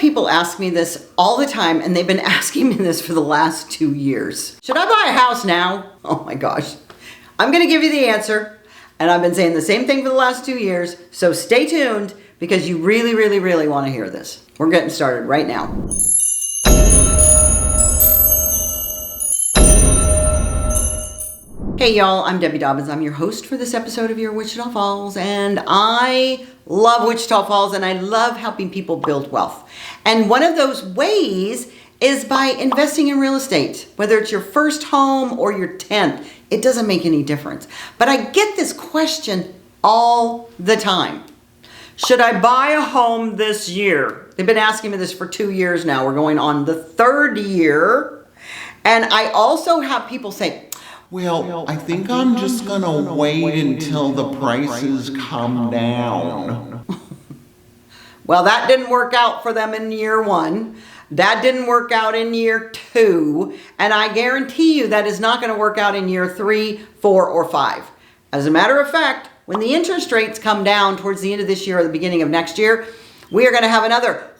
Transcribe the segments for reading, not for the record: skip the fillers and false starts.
people ask me this all the time, and they've been asking me this for the last 2 years. Should I buy a house now? Oh my gosh. I'm going to give you the answer, and I've been saying the same thing for the last 2 years, so stay tuned because you really, really, really want to hear this. We're getting started right now. Hey y'all, I'm Debbie Dobbins. I'm your host for this episode of Your Wichita Falls, and I love Wichita Falls and I love helping people build wealth. And one of those ways is by investing in real estate, whether it's your first home or your 10th. It doesn't make any difference. But I get this question all the time. Should I buy a home this year? They've been asking me this for 2 years now. We're going on the 3rd year. And I also have people say, well, I think I'm just going to wait until the prices come down. Well, that didn't work out for them in year 1. That didn't work out in year 2. And I guarantee you that is not going to work out in year 3, 4, or 5. As a matter of fact, when the interest rates come down towards the end of this year or the beginning of next year, we are going to have another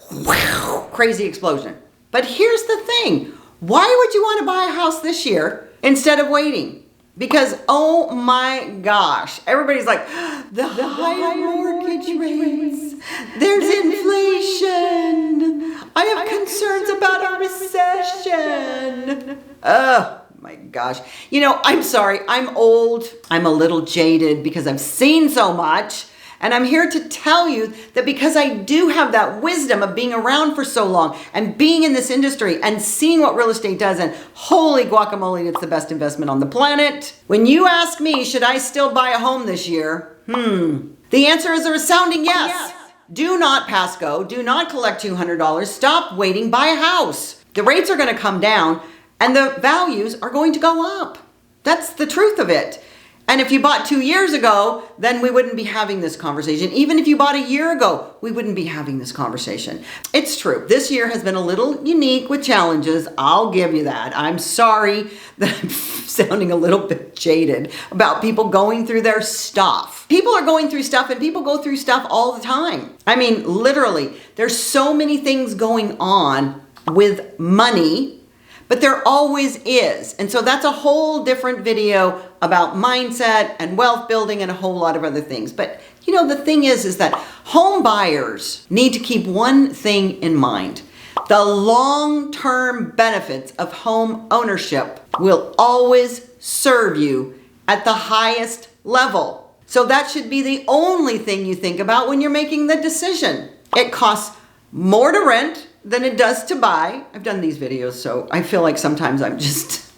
crazy explosion. But here's the thing. Why would you want to buy a house this year instead of waiting? Because, oh my gosh, everybody's like, the higher mortgage rates, there's inflation, I have concerns about a recession. Oh my gosh. You know, I'm sorry, I'm old, I'm a little jaded because I've seen so much. And I'm here to tell you that because I do have that wisdom of being around for so long and being in this industry and seeing what real estate does, and holy guacamole, it's the best investment on the planet. When you ask me, should I still buy a home this year? The answer is a resounding yes. Do not pass go. Do not collect $200. Stop waiting. Buy a house. The rates are going to come down and the values are going to go up. That's the truth of it. And if you bought 2 years ago, then we wouldn't be having this conversation. Even if you bought a year ago, we wouldn't be having this conversation. It's true. This year has been a little unique with challenges. I'll give you that. I'm sorry that I'm sounding a little bit jaded about people going through their stuff. People are going through stuff and people go through stuff all the time. I mean, literally, there's so many things going on with money, but there always is. And so that's a whole different video about mindset and wealth building and a whole lot of other things. But you know, the thing is that home buyers need to keep one thing in mind. The long-term benefits of home ownership will always serve you at the highest level. So that should be the only thing you think about when you're making the decision. It costs more to rent than it does to buy. I've done these videos, so I feel like sometimes I'm just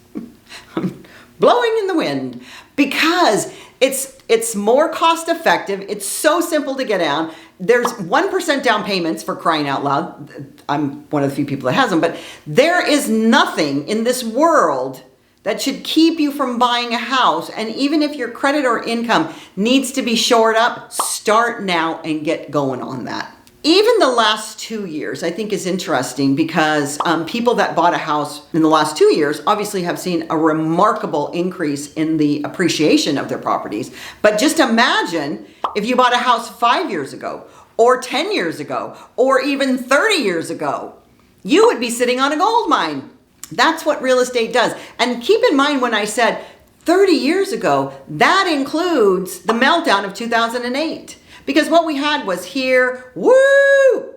I'm blowing in the wind because it's more cost effective. It's so simple to get down. There's 1% down payments, for crying out loud. I'm one of the few people that has them, but there is nothing in this world that should keep you from buying a house. And even if your credit or income needs to be shored up, start now and get going on that. Even the last 2 years, I think, is interesting because people that bought a house in the last 2 years obviously have seen a remarkable increase in the appreciation of their properties. But just imagine if you bought a house 5 years ago, or 10 years ago, or even 30 years ago, you would be sitting on a gold mine. That's what real estate does. And keep in mind when I said 30 years ago, that includes the meltdown of 2008. Because what we had was here, woo,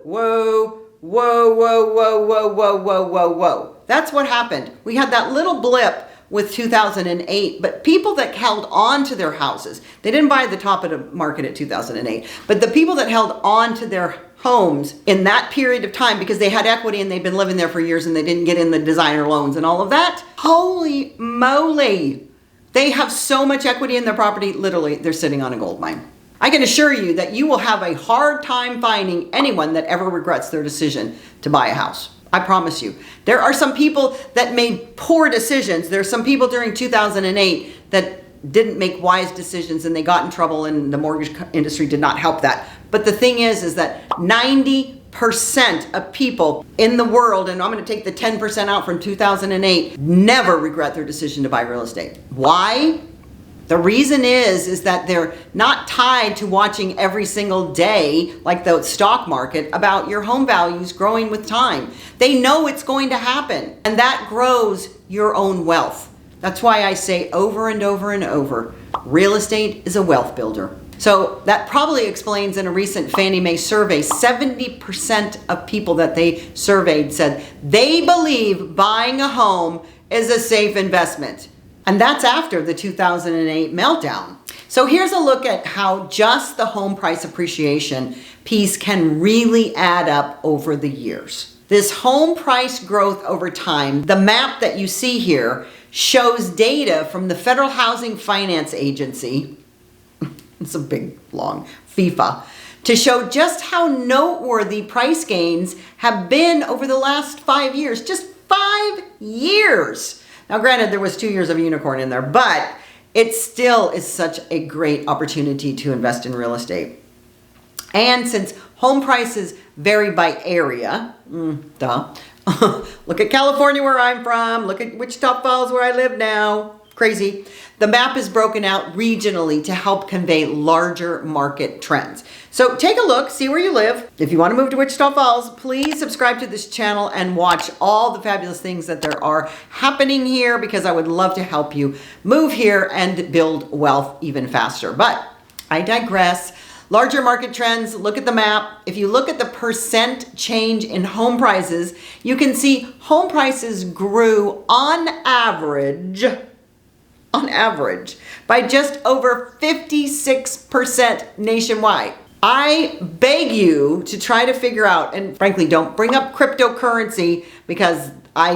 whoa, whoa, whoa, whoa, whoa, whoa, whoa, whoa, whoa. That's what happened. We had that little blip with 2008, but people that held on to their houses, they didn't buy at the top of the market at 2008, but the people that held on to their homes in that period of time because they had equity and they've been living there for years and they didn't get in the designer loans and all of that, holy moly. They have so much equity in their property, literally, they're sitting on a gold mine. I can assure you that you will have a hard time finding anyone that ever regrets their decision to buy a house. I promise you. There are some people that made poor decisions. There are some people during 2008 that didn't make wise decisions and they got in trouble, and the mortgage industry did not help that. But the thing is that 90% of people in the world, and I'm going to take the 10% out from 2008, never regret their decision to buy real estate. Why? The reason is that they're not tied to watching every single day, like the stock market, about your home values growing with time. They know it's going to happen, and that grows your own wealth. That's why I say over and over and over, real estate is a wealth builder. So that probably explains in a recent Fannie Mae survey, 70% of people that they surveyed said they believe buying a home is a safe investment. And that's after the 2008 meltdown. So here's a look at how just the home price appreciation piece can really add up over the years. This home price growth over time, the map that you see here, shows data from the Federal Housing Finance Agency, it's a big, long, FIFA, to show just how noteworthy price gains have been over the last 5 years. Just 5 years. Now, granted, there was 2 years of unicorn in there, but it still is such a great opportunity to invest in real estate. And since home prices vary by area, look at California where I'm from, look at Wichita Falls where I live now, crazy. The map is broken out regionally to help convey larger market trends. So take a look, see where you live. If you want to move to Wichita Falls, please subscribe to this channel and watch all the fabulous things that there are happening here, because I would love to help you move here and build wealth even faster. But I digress. Larger market trends, look at the map. If you look at the percent change in home prices, you can see home prices grew on average, by just over 56% nationwide. I beg you to try to figure out, and frankly, don't bring up cryptocurrency, because I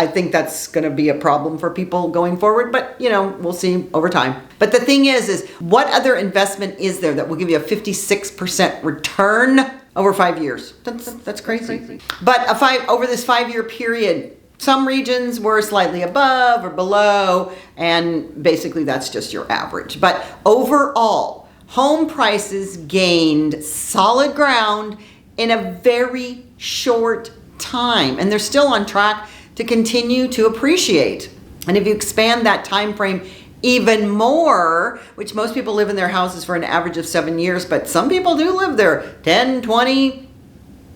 think that's going to be a problem for people going forward, but we'll see over time. But the thing is what other investment is there that will give you a 56% return over 5 years? That's crazy. But over this 5-year period, some regions were slightly above or below, and basically that's just your average. But overall, home prices gained solid ground in a very short time, and they're still on track to continue to appreciate. And if you expand that time frame even more, which most people live in their houses for an average of 7 years, but some people do live there 10, 20,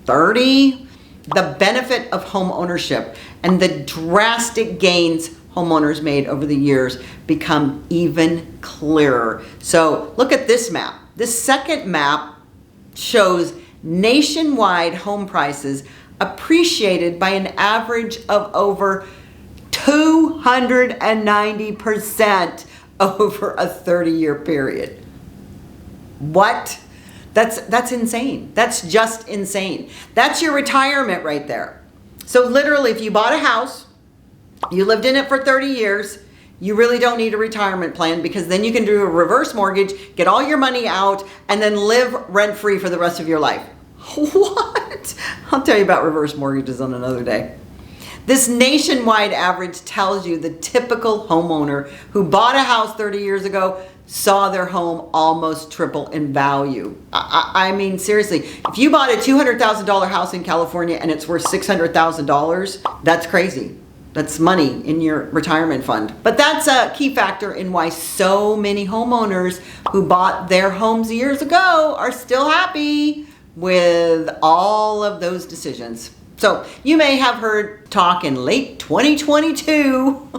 30, the benefit of home ownership and the drastic gains homeowners made over the years become even clearer. So look at this map. This second map shows nationwide home prices appreciated by an average of over 290% over a 30-year period. What? That's insane. That's just insane. That's your retirement right there. So literally, if you bought a house, you lived in it for 30 years, you really don't need a retirement plan, because then you can do a reverse mortgage, get all your money out, and then live rent-free for the rest of your life. What? I'll tell you about reverse mortgages on another day. This nationwide average tells you the typical homeowner who bought a house 30 years ago saw their home almost triple in value. I mean, seriously, if you bought a $200,000 house in California and it's worth $600,000, that's crazy. That's money in your retirement fund. But that's a key factor in why so many homeowners who bought their homes years ago are still happy with all of those decisions. So you may have heard talk in late 2022.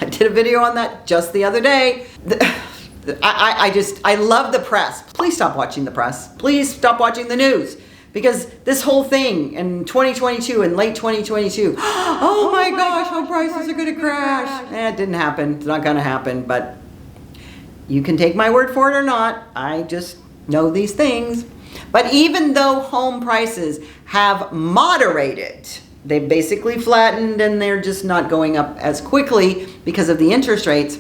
I did a video on that just the other day. I love the press. Please stop watching the press. Please stop watching the news. Because this whole thing in 2022 and late 2022, oh my gosh, home prices are going to crash. It didn't happen. It's not going to happen. But you can take my word for it or not. I just know these things. But even though home prices have moderated, they've basically flattened and they're just not going up as quickly because of the interest rates.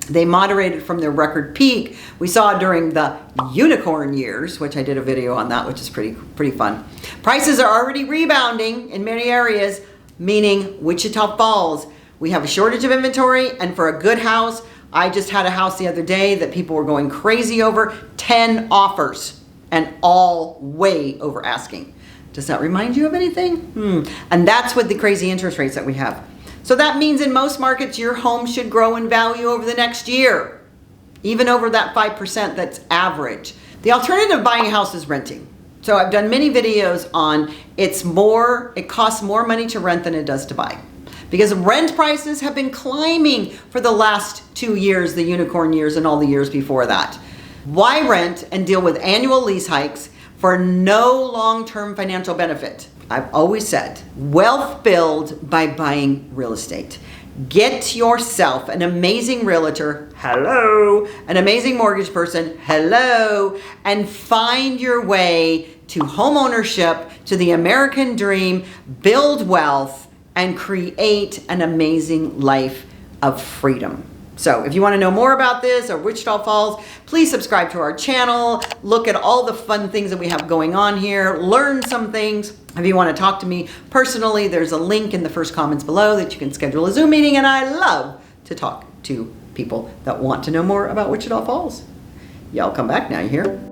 They moderated from their record peak we saw during the unicorn years, which I did a video on that, which is pretty fun. Prices are already rebounding in many areas, meaning Wichita Falls. We have a shortage of inventory, and for a good house, I just had a house the other day that people were going crazy over, 10 offers, and all way over asking. Does that remind you of anything? And that's with the crazy interest rates that we have. So that means in most markets, your home should grow in value over the next year, even over that 5% that's average. The alternative of buying a house is renting. So I've done many videos on it costs more money to rent than it does to buy. Because rent prices have been climbing for the last 2 years, the unicorn years and all the years before that. Why rent and deal with annual lease hikes for no long-term financial benefit? I've always said, wealth build by buying real estate. Get yourself an amazing realtor, hello, an amazing mortgage person, hello, and find your way to home ownership, to the American dream, build wealth, and create an amazing life of freedom. So if you want to know more about this or Wichita Falls, please subscribe to our channel. Look at all the fun things that we have going on here. Learn some things. If you want to talk to me personally, there's a link in the first comments below that you can schedule a Zoom meeting, and I love to talk to people that want to know more about Wichita Falls. Y'all come back now, you hear?